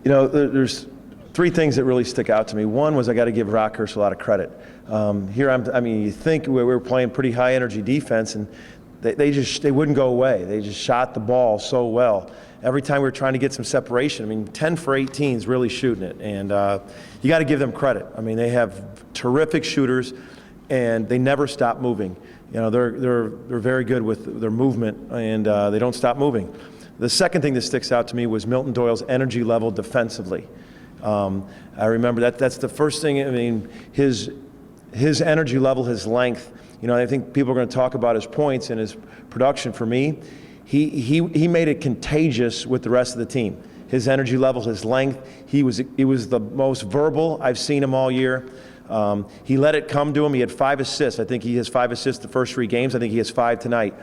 There's three things that really stick out to me. One was I got to give Rockhurst a lot of credit. You think we were playing pretty high energy defense, and they wouldn't go away. They just shot the ball so well. Every time we were trying to get some separation, 10 for 18 is really shooting it, and you got to give them credit. They have terrific shooters, and they never stop moving. They're very good with their movement, and they don't stop moving. The second thing that sticks out to me was Milton Doyle's energy level defensively. I remember that's the first thing. His energy level, his length. I think people are going to talk about his points and his production. For me, he made it contagious with the rest of the team. His energy level, his length. He was the most verbal I've seen him all year. He let it come to him. He had 5 assists. I think he has 5 assists the first 3 games. I think he has 5 tonight.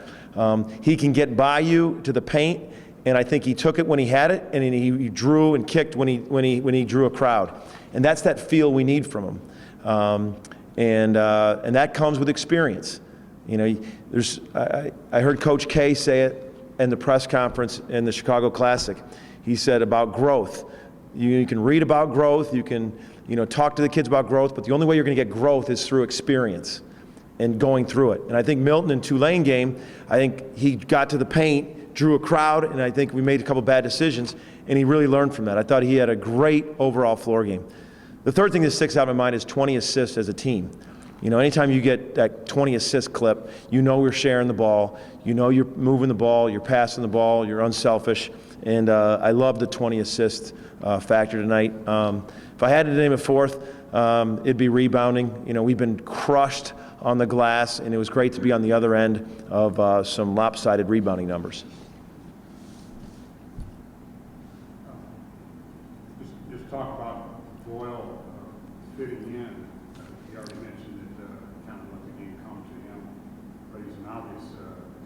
He can get by you to the paint, and I think he took it when he had it, and he drew and kicked when he drew a crowd. And that's that feel we need from him. And that comes with experience. I heard Coach K say it in the press conference in the Chicago Classic. He said about growth. You can read about growth. You can talk to the kids about growth, but the only way you're going to get growth is through experience and going through it. And I think Milton in Tulane game, I think he got to the paint, drew a crowd, and I think we made a couple bad decisions, and he really learned from that. I thought he had a great overall floor game. The third thing that sticks out in my mind is 20 assists as a team. Anytime you get that 20 assist clip, we're sharing the ball, you're moving the ball, you're passing the ball, you're unselfish, and I love the 20 assist factor tonight. If I had to name a fourth, it'd be rebounding. We've been crushed on the glass, and it was great to be on the other end of some lopsided rebounding numbers. Just talk about Doyle fitting in. You already mentioned that kind of let the game come to him, but he's an obvious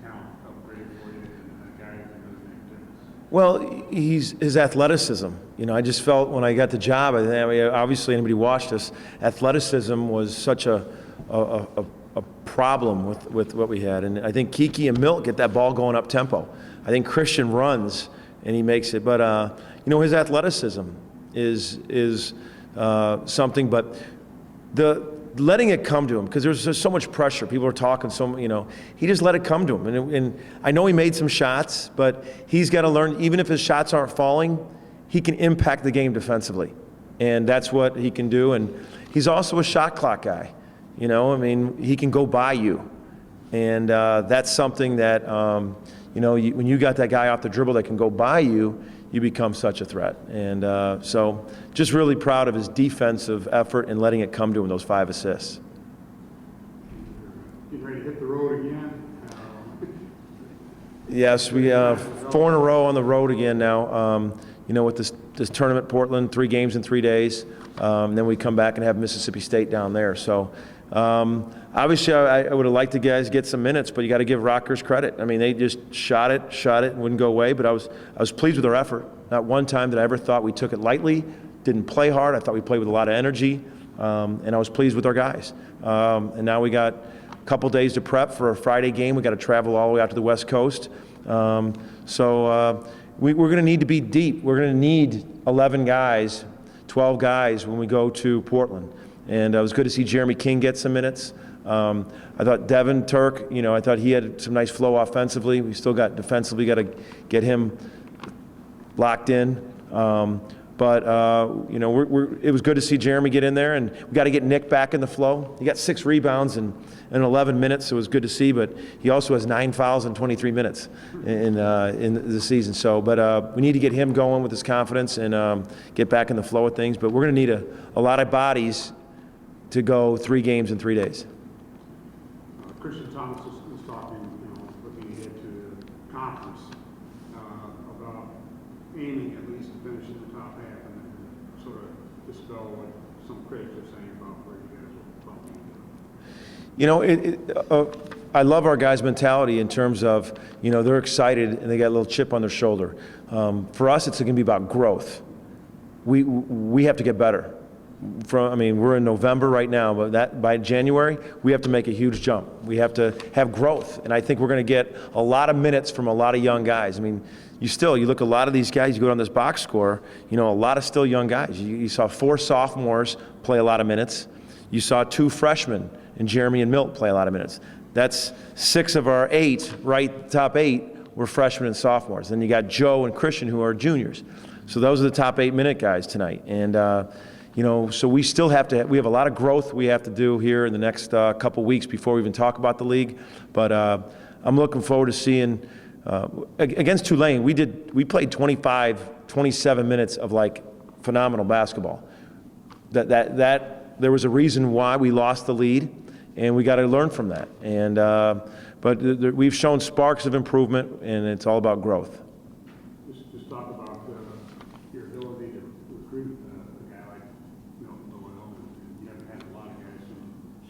talent upgrade for you and a guy who can really make a difference. Well, his athleticism. I just felt when I got the job, obviously anybody watched us, athleticism was such a problem with what we had. And I think Kiki and Milt get that ball going up tempo. I think Christian runs and he makes it. But, his athleticism is something. But letting it come to him, because there's just so much pressure. People are talking he just let it come to him. And I know he made some shots, but he's got to learn, even if his shots aren't falling, he can impact the game defensively. And that's what he can do. And he's also a shot clock guy. He can go by you. And that's something that, when you got that guy off the dribble that can go by you, you become such a threat. And so just really proud of his defensive effort and letting it come to him, those 5 assists. Getting ready to hit the road again? Yes, we have 4 in a row on the road again now. With this tournament, Portland, 3 games in 3 days. Then we come back and have Mississippi State down there. So obviously I would have liked the guys get some minutes, but you got to give Rockhurst credit. They just shot it, and wouldn't go away. But I was pleased with their effort. Not one time that I ever thought we took it lightly, didn't play hard. I thought we played with a lot of energy, and I was pleased with our guys. And now we got a couple days to prep for a Friday game. We got to travel all the way out to the West Coast. We're going to need to be deep. We're going to need 11 guys, 12 guys when we go to Portland. And it was good to see Jeremy King get some minutes. I thought Devin Turk, I thought he had some nice flow offensively. We still got defensively, got to get him locked in. It was good to see Jeremy get in there, and we got to get Nick back in the flow. He got 6 rebounds in 11 minutes, so it was good to see. But he also has 9 fouls in 23 minutes in the season. So, we need to get him going with his confidence and get back in the flow of things. But we're going to need a lot of bodies to go 3 games in 3 days. Christian Thomas was talking, looking ahead to the conference about aiming at least to finish in the top half and sort of dispel what some critics are saying about where you guys are bumping. I love our guys' mentality in terms of, they're excited and they got a little chip on their shoulder. For us, it's going to be about growth. We have to get better. We're in November right now, but by January, we have to make a huge jump. We have to have growth, and I think we're going to get a lot of minutes from a lot of young guys. you look at a lot of these guys, you go down this box score, a lot of still young guys. You saw 4 sophomores play a lot of minutes. You saw 2 freshmen, and Jeremy and Milt play a lot of minutes. That's 6 of our 8, right, top 8 were freshmen and sophomores. Then you got Joe and Christian who are juniors. So those are the top 8-minute guys tonight. And, so we still we have a lot of growth we have to do here in the next couple weeks before we even talk about the league. But I'm looking forward to seeing, against Tulane, we played 27 minutes of like phenomenal basketball. There was a reason why we lost the lead, and we got to learn from that. And but we've shown sparks of improvement, and it's all about growth. Just talk about your ability to recruit a guy like Loyola. You haven't had a lot of guys from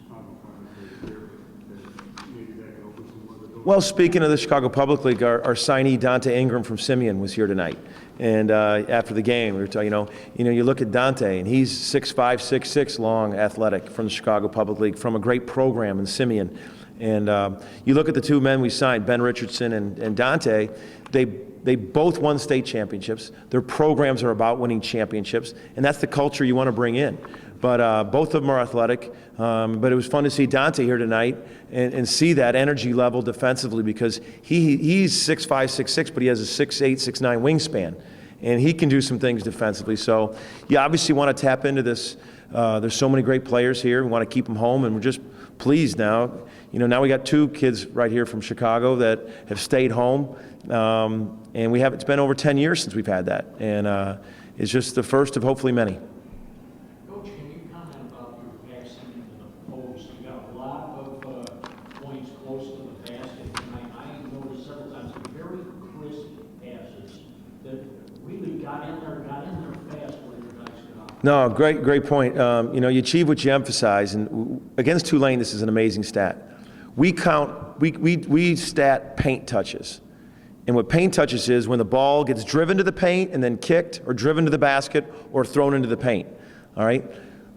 Chicago Public League here, but maybe that could open some other doors. Well, speaking of the Chicago Public League, our signee Dante Ingram from Simeon was here tonight. And after the game, we were talking, you look at Dante, and he's 6'5", 6'6", long, athletic, from the Chicago Public League, from a great program in Simeon. And you look at the 2 men we signed, Ben Richardson and Dante, they both won state championships. Their programs are about winning championships, and that's the culture you want to bring in. But both of them are athletic. But it was fun to see Dante here tonight and see that energy level defensively, because he's 6'5", 6'6", but he has a 6'8", 6'9" wingspan. And he can do some things defensively. So you obviously want to tap into this. There's so many great players here. We want to keep them home, and we're just pleased now. Now we got 2 kids right here from Chicago that have stayed home. And it's been over 10 years since we've had that. And it's just the first of hopefully many. Coach, can you comment about your passing into the post? You got a lot of points close to the basket tonight. I noticed several times very crisp passes that really got in there fast where your guys got off. No, great point. You achieve what you emphasize. And against Tulane, this is an amazing stat. We stat paint touches. And what paint touches is when the ball gets driven to the paint and then kicked, or driven to the basket, or thrown into the paint. All right?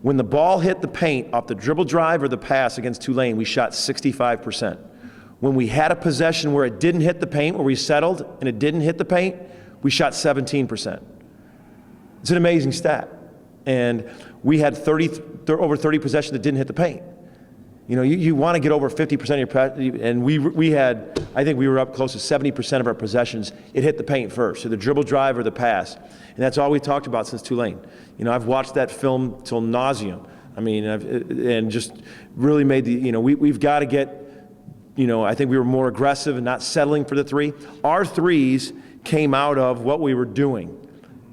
When the ball hit the paint off the dribble drive or the pass against Tulane, we shot 65%. When we had a possession where it didn't hit the paint, where we settled and it didn't hit the paint, we shot 17%. It's an amazing stat. And we had over 30 possessions that didn't hit the paint. You want to get over 50% of your, and we had, I think we were up close to 70% of our possessions, it hit the paint first, so the dribble drive or the pass. And that's all we talked about since Tulane. I've watched that film till nauseum. And just really made we've got to get, I think we were more aggressive and not settling for the 3. Our 3s came out of what we were doing,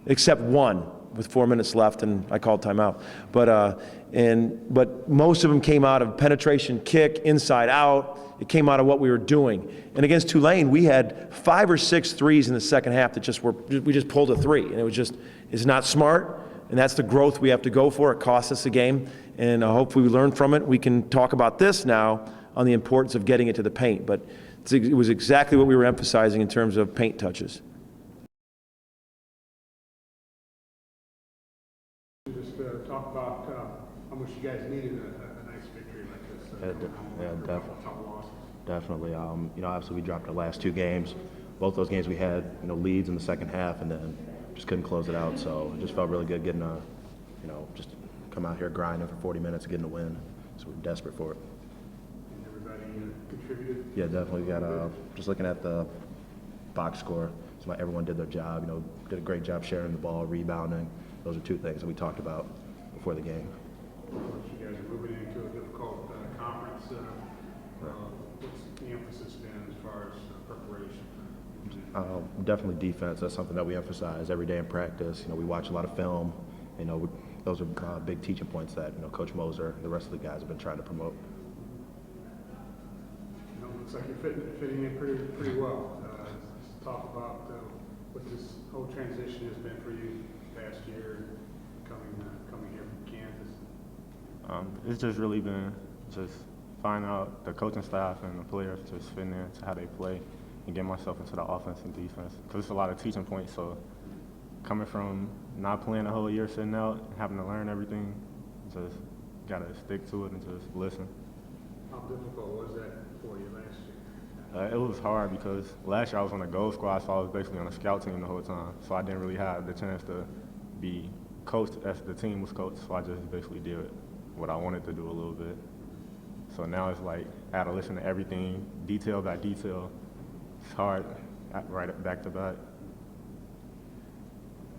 except one with 4 minutes left, and I called timeout. But most of them came out of penetration, kick, inside out. It came out of what we were doing. And against Tulane, we had 5 or 6 threes in the second half that we just pulled a 3, and it's not smart, and that's the growth we have to go for. It cost us a game, and hopefully we learn from it. We can talk about this now on the importance of getting it to the paint, but it was exactly what we were emphasizing in terms of paint touches. Just talk about how much you guys needed a nice victory like this. Definitely. Obviously we dropped our last 2 games. Both those games we had, leads in the second half, and then just couldn't close it out. So it just felt really good getting just come out here grinding for 40 minutes and getting a win. So we're desperate for it. And everybody contributed? Yeah, definitely. We got just looking at the box score, so everyone did their job. Did a great job sharing the ball, rebounding. Those are 2 things that we talked about before the game. You guys are moving into a difficult conference. What's the emphasis been as far as preparation? Definitely defense. That's something that we emphasize every day in practice. We watch a lot of film. Those are big teaching points that Coach Moser and the rest of the guys have been trying to promote. Looks like you're fitting in pretty well. Let's talk about what this whole transition has been for you past year, coming here from Kansas. It's just really been just find out the coaching staff and the players just fitting into how they play and get myself into the offense and defense. Because it's a lot of teaching points. So coming from not playing a whole year, sitting out, having to learn everything, just got to stick to it and just listen. How difficult was that for you last year? It was hard because last year I was on the goal squad, so I was basically on the scout team the whole time. So I didn't really have the chance to be coached as the team was coached. So I just basically did what I wanted to do a little bit. So now it's like I had to listen to everything, detail by detail. It's hard, right back to back.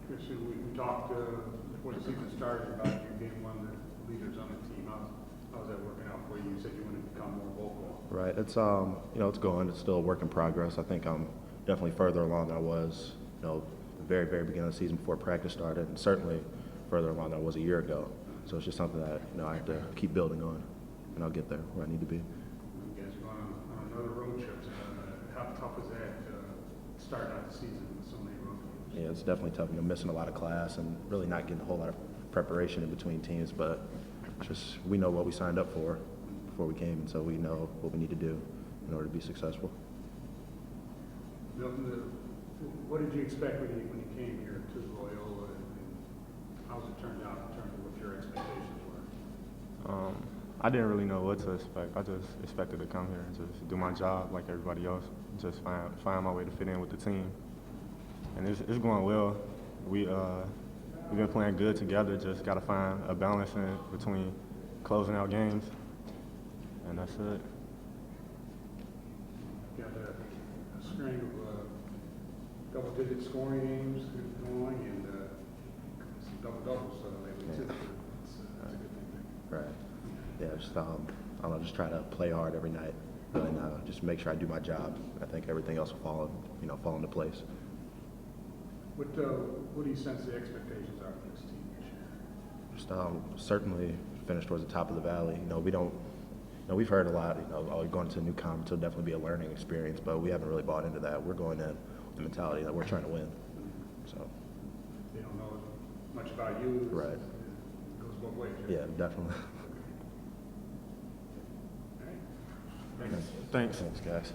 Christian, we talked before the season started about you being one of the leaders on the team. How's that working out for you? You said you want to become more vocal. Right. It's it's going. It's still a work in progress. I think I'm definitely further along than I was, the very, very beginning of the season before practice started, and certainly further along than I was a year ago. So it's just something that I have to keep building on, and I'll get there where I need to be. You guys are going on another road trip. How tough is that starting out the season with so many road games? Yeah, it's definitely tough. Missing a lot of class and really not getting a whole lot of preparation in between teams, but just we know what we signed up for before we came, and so we know what we need to do in order to be successful. Milton, what did you expect when you came here to Loyola, and how's it turned out in terms of what your expectations were? I didn't really know what to expect. I just expected to come here and just do my job like everybody else, just find my way to fit in with the team. And it's going well. We've been playing good together, just got to find a balance in between closing out games, and that's it. Got a string of double-digit scoring games going and some double-doubles lately too. It's a good thing. Right. Yeah, just I don't know, just try to play hard every night, and just make sure I do my job. I think everything else will fall into place. What do you sense the expectations are for this team this year? Just certainly finish towards the top of the valley. We've heard a lot. Going to a new conference will definitely be a learning experience, but we haven't really bought into that. We're going in with the mentality that we're trying to win. So. They don't know much about you. Right. It goes both ways. Right? Yeah, definitely. All right. Thanks. Thanks. Thanks, guys.